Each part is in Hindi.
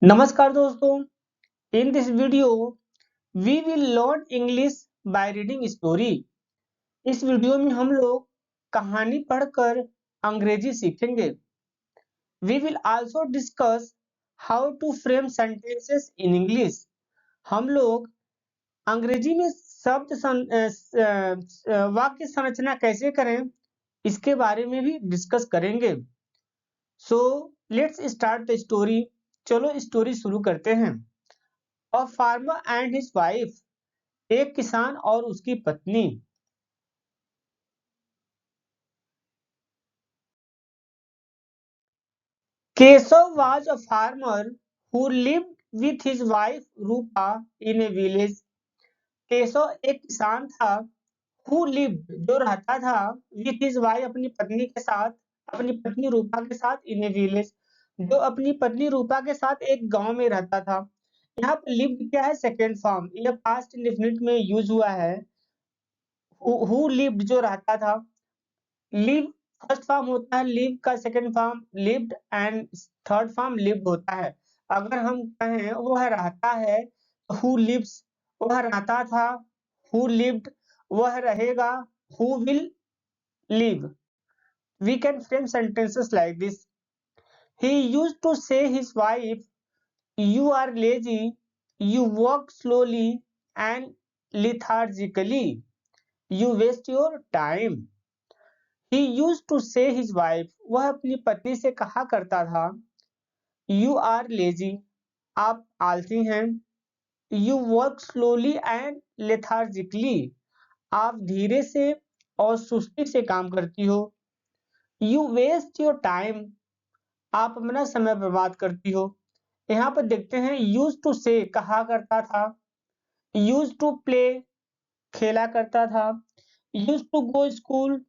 नमस्कार दोस्तों, in this video we will learn English by reading story. इस वीडियो में हम लोग कहानी पढ़कर अंग्रेजी सीखेंगे। We will also discuss how to frame sentences in English. हम लोग अंग्रेजी में वाक्य संरचना कैसे करें इसके बारे में भी डिस्कस करेंगे। So let's start the story. चलो स्टोरी शुरू करते हैं। A farmer and his wife, एक किसान और उसकी पत्नी। Keshav was a farmer who lived with his wife Rupa in a village. Keshav एक किसान था who lived जो रहता था with his wife अपनी पत्नी के साथ, अपनी पत्नी रूपा के साथ in a village, जो अपनी पत्नी रूपा के साथ एक गांव में रहता था। यहाँ पर lived क्या है? सेकेंड फॉर्म, यह पास्ट इंडेफिनिट में यूज हुआ है। who lived जो रहता था, लिव फर्स्ट फॉर्म होता है, लिव का second form lived and third form lived होता है। अगर हम कहें वह रहता है, हु लिव्स, वह रहता था, हु लिव्ड, वह रहेगा, who will live. We can frame sentences like this. He used to say his wife, you are lazy, you work slowly and lethargically, you waste your time. He used to say his wife, वह अपनी पत्नी से कहा करता था, You are lazy, आप आलसी हैं। You work slowly and lethargically, आप धीरे से और सुस्ती से काम करती हो। You waste your time, आप अपना समय बर्बाद करती हो। यहाँ पर देखते हैं used to say कहा करता था, used to play खेला करता था, used to go school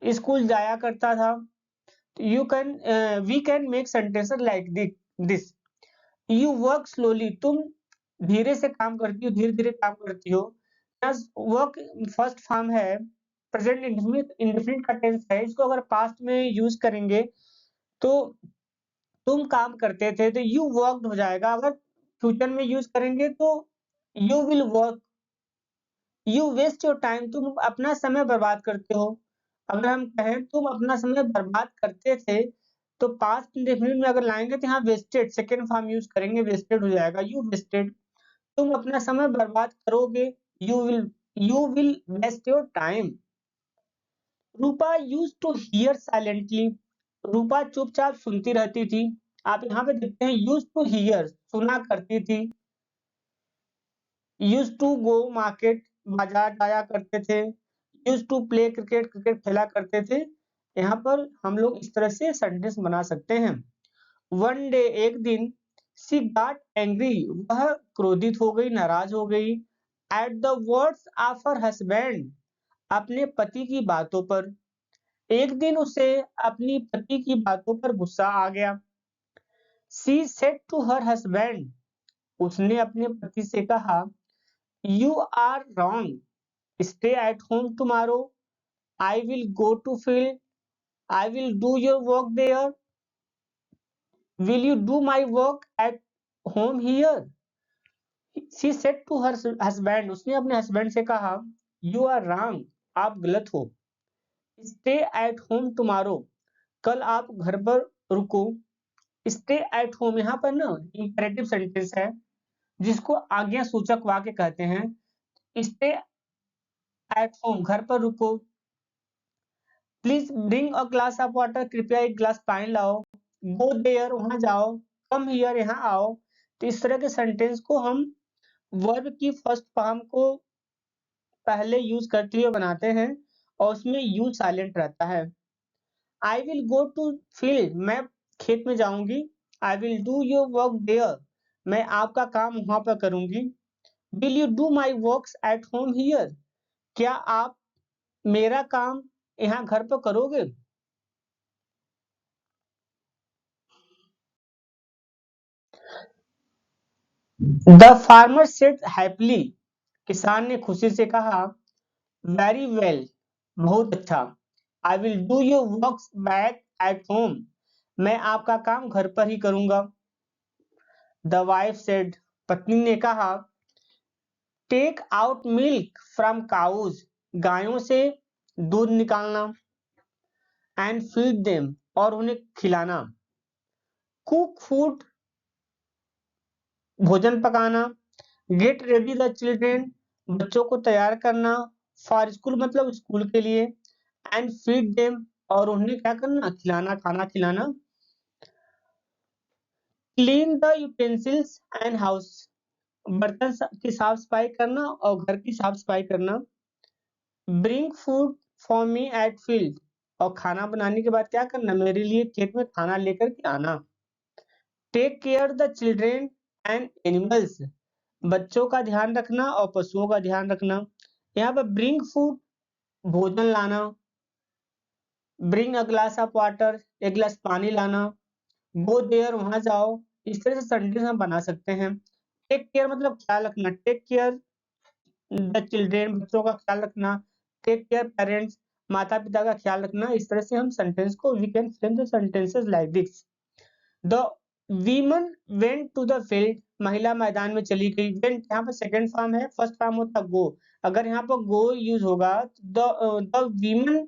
school जाया करता था। You can we can make sentences like this. You work slowly, तुम धीरे से काम करती हो, धीरे धीरे काम करती हो। वर्क फर्स्ट फॉर्म है, प्रेजेंट इंडेफिनिट का टेंस है। इसको अगर पास्ट में यूज करेंगे तो तुम काम करते थे तो यू वर्कड हो जाएगा। अगर फ्यूचर में यूज करेंगे तो you will work. You waste your time, तुम अपना समय बर्बाद करते हो। अगर हम कहें तुम अपना समय बर्बाद करते थे तो पास्ट इंडेफिनिट में अगर लाएंगे तो यहाँ वेस्टेड सेकेंड फॉर्म यूज करेंगे, वेस्टेड हो जाएगा, यू वेस्टेड, तुम अपना समय बर्बाद करोगे, you will waste your time. Rupa use to hear silently, Rupa चुपचाप सुनती रहती थी। आप यहाँ पे देखते हैं यूज टू हियर, सुना करती थी। यूज टू गो मार्केट, बाजार जाया करते थे। Use to play cricket, cricket खेला करते थे। यहाँ पर हम लोग इस तरह से सेंटेंस बना सकते हैं। वन डे, एक दिन, सी गॉट एंग्री, वह क्रोधित हो गई, नाराज हो गई। At the words of her husband, अपने पति की बातों पर। एक दिन उसे अपनी पति की बातों पर गुस्सा आ गया। She said to her husband, उसने अपने पति से कहा, you are wrong, stay at home tomorrow, I will go to field, I will do your work there, will you do my work at home here? She said to her husband, उसने अपने हस्बैंड से कहा, you are wrong, आप गलत हो। stay at home tomorrow, कल आप घर पर रुको। stay at home यहाँ पर ना इंपेरेटिव सेंटेंस है जिसको आज्ञा सूचक वाक्य कहते हैं। stay at home, घर पर रुको। Please bring a glass of water, कृपया एक गिलास पानी लाओ। गो देयर, वहां जाओ। कम हियर, यहाँ आओ। तो इस तरह के सेंटेंस को हम वर्ब की फर्स्ट फॉर्म को पहले यूज करते हुए बनाते हैं और उसमें यू साइलेंट रहता है। I will go to field, मैं खेत में जाऊंगी। I will do your work there, मैं आपका काम वहां पर करूंगी। Will you do my work at home here, क्या आप मेरा काम यहाँ घर पर करोगे? द फार्मर सेड हैप्पीली, किसान ने खुशी से कहा, वेरी वेल, बहुत अच्छा। आई will do your work back at home, मैं आपका काम घर पर ही करूंगा। द वाइफ सेड, पत्नी ने कहा, take out milk from cows, गायों से दूध निकालना, एंड फीड देम, और उन्हें खिलाना, कुक फूड, भोजन पकाना, गेट रेडी द चिल्ड्रेन, बच्चों को तैयार करना, फॉर स्कूल मतलब स्कूल के लिए, एंड फीड देम, और उन्हें क्या करना, खिलाना, खाना खिलाना, clean the utensils and house, बर्तन की साफ सफाई करना और घर की साफ सफाई करना, bring food for me at field, और खाना बनाने के बाद क्या करना, मेरे लिए खेत में खाना लेकर के आना, take care the children and animals, बच्चों का ध्यान रखना और पशुओं का ध्यान रखना। यहाँ पर ब्रिंग फूड, भोजन लाना, bring a glass of water, एक गिलास पानी लाना, गो देयर, वहां जाओ। इस तरह से सेंटेंस हम बना सकते हैं। टेक केयर मतलब ख्याल रखना, टेक केयर द चिल्ड्रेन, बच्चों का ख्याल रखना, टेक केयर पेरेंट्स, माता पिता का ख्याल रखना। इस तरह से हम सेंटेंस को, we can frame the sentences like this. The women went to the field, महिला मैदान में चली गई। वेंट यहाँ पर सेकंड फॉर्म है, फर्स्ट फॉर्म होता गो। अगर यहाँ पर गो यूज होगा तो the women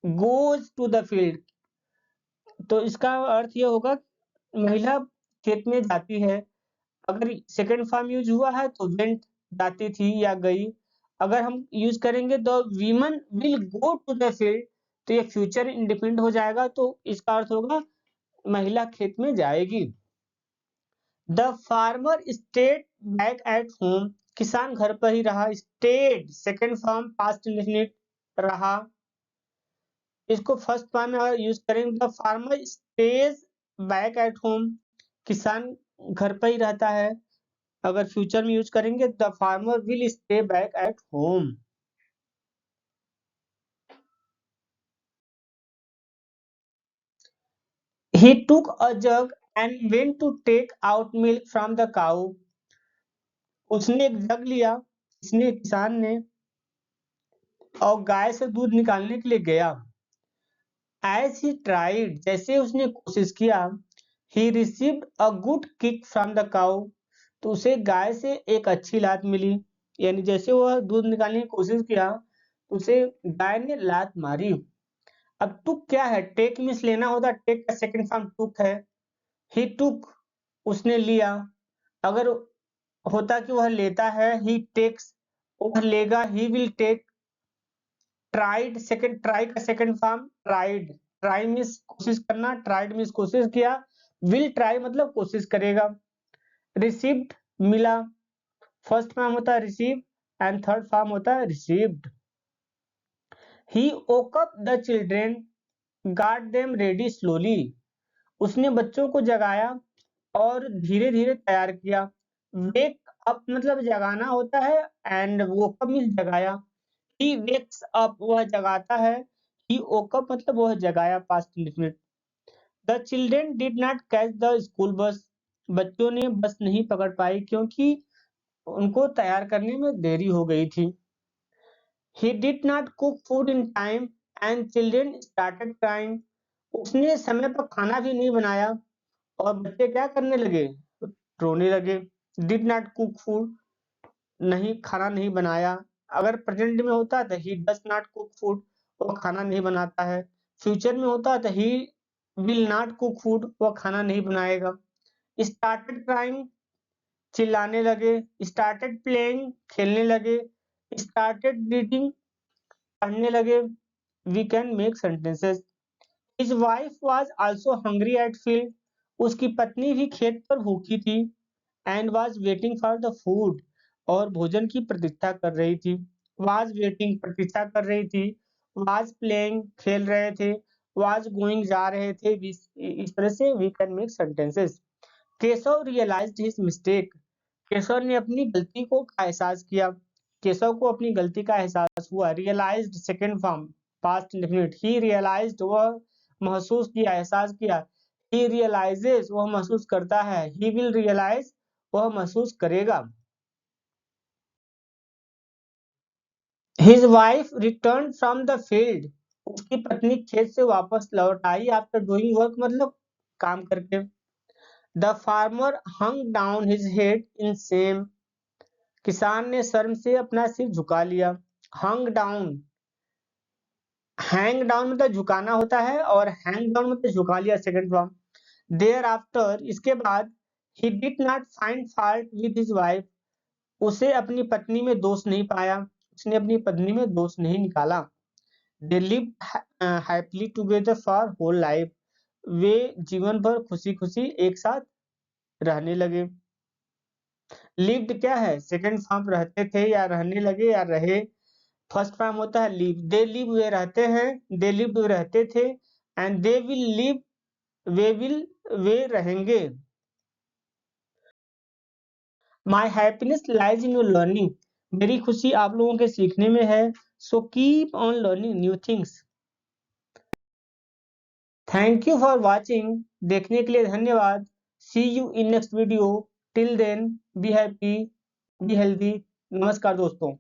goes to the field, तो इसका अर्थ ये होगा महिला खेत में जाती है। अगर सेकंड फॉर्म यूज हुआ है तो वेंट, जाती थी या गई। अगर हम यूज करेंगे the women will go to the field, तो ये फ्यूचर इंडिपेंडेंट हो जाएगा, तो इसका अर्थ होगा महिला खेत में जाएगी। The farmer stayed back at home, किसान घर पर ही रहा। Stayed second form past indefinite, रहा। इसको फर्स्ट फॉर्म में यूज करेंगे, the farmer stays back at home, किसान घर पर ही रहता है। अगर फ्यूचर में यूज करेंगे, the farmer will stay back at home. He took a jug and went to take out milk from the cow, उसने एक जग लिया, इसने किसान ने, और गाय से दूध निकालने के लिए गया। एज ही ट्राइड, जैसे उसने कोशिश किया, he received a good kick from the cow, तो उसे गाय से एक अच्छी लात मिली। यानी जैसे वह दूध निकालने की कोशिश किया, उसे गाय ने लात मारी। अब टुक क्या है, टेक मीन्स लेना होता, टेक का सेकंड फॉर्म टुक है। ही टुक, उसने लिया। अगर होता कि वह लेता है, ही टेक्स, वह लेगा, he will take. Tried, second, try का second form tried, try means कोशिश करना, ट्राइड मीन्स कोशिश किया, विल ट्राई मतलब कोशिश करेगा। रिसीव्ड, मिला, फर्स्ट फॉर्म होता है रिसीव, एंड थर्ड फॉर्म होता है received. He woke up the children, got them ready slowly, उसने बच्चों को जगाया और धीरे धीरे तैयार किया। वेक अप मतलब जगाना होता है, एंड woke up मीन्स जगाया। ही वेक्स अप, वह जगाता है। ही woke up मतलब वह जगाया, past indefinite. The children did not catch the school bus, बच्चों ने बस नहीं पकड़ पाई क्योंकि उनको तैयार करने में देरी हो गई थी। He did not cook food in time and children started crying. उसने समय पर खाना भी नहीं बनाया और बच्चे क्या करने लगे, रोने लगे। Did not cook food, नहीं, खाना नहीं बनाया। अगर प्रेजेंट में होता तो he does not cook food, वो खाना नहीं बनाता है। फ्यूचर में होता तो he will not cook food, वो खाना नहीं बनाएगा। Started crying, चिल्लाने लगे। Started playing, खेलने लगे। Started reading, पढ़ने लगे। We can make sentences. His wife was also hungry at field. उसकी पत्नी भी खेत पर भूखी थी। And was waiting for the food, और भोजन की प्रतीक्षा कर रही थी। Was waiting, प्रतीक्षा कर रही थी। Was playing, खेल रहे थे। Was going, जा रहे थे। इस तरह से we can make sentences. Keshav realized his mistake. Keshav ने अपनी गलती को का एहसास किया। केशव को अपनी गलती का एहसास हुआ। Realised second form past indefinite. He realised, वह महसूस किया, एहसास किया। ही रियलाइजेस, वह महसूस करता है। ही विल रियलाइज, वह महसूस करेगा। His wife return from the field, उसकी पत्नी खेत से वापस लौट आई। आफ्टर डूइंग वर्क मतलब काम करके। The farmer hung down his head in same. किसान ने शर्म से अपना सिर झुका लिया। हंग डाउन, हैंग डाउन मतलब झुकाना होता है और हैंग डाउन मतलब झुका लिया, सेकंड फॉर्म। देयर आफ्टर, इसके बाद, he did not find fault with his wife. उसे अपनी पत्नी में दोष नहीं पाया, उसने अपनी पत्नी में दोष नहीं निकाला। They lived happily together for whole life. वे जीवन भर खुशी खुशी एक साथ रहने लगे। लिव्ड क्या है, सेकंड फॉर्म, रहते थे या रहने लगे या रहे। फर्स्ट फॉर्म होता है लिव। दे लिव, वे रहते हैं। दे लिव, वे रहते थे। एंड दे विल लिव, वे रहेंगे। My happiness lies in your learning. मेरी खुशी आप लोगों के सीखने में है। So keep on learning new things. Thank you for watching. देखने के लिए धन्यवाद। See you in next video. Till then be happy, be healthy. नमस्कार दोस्तों।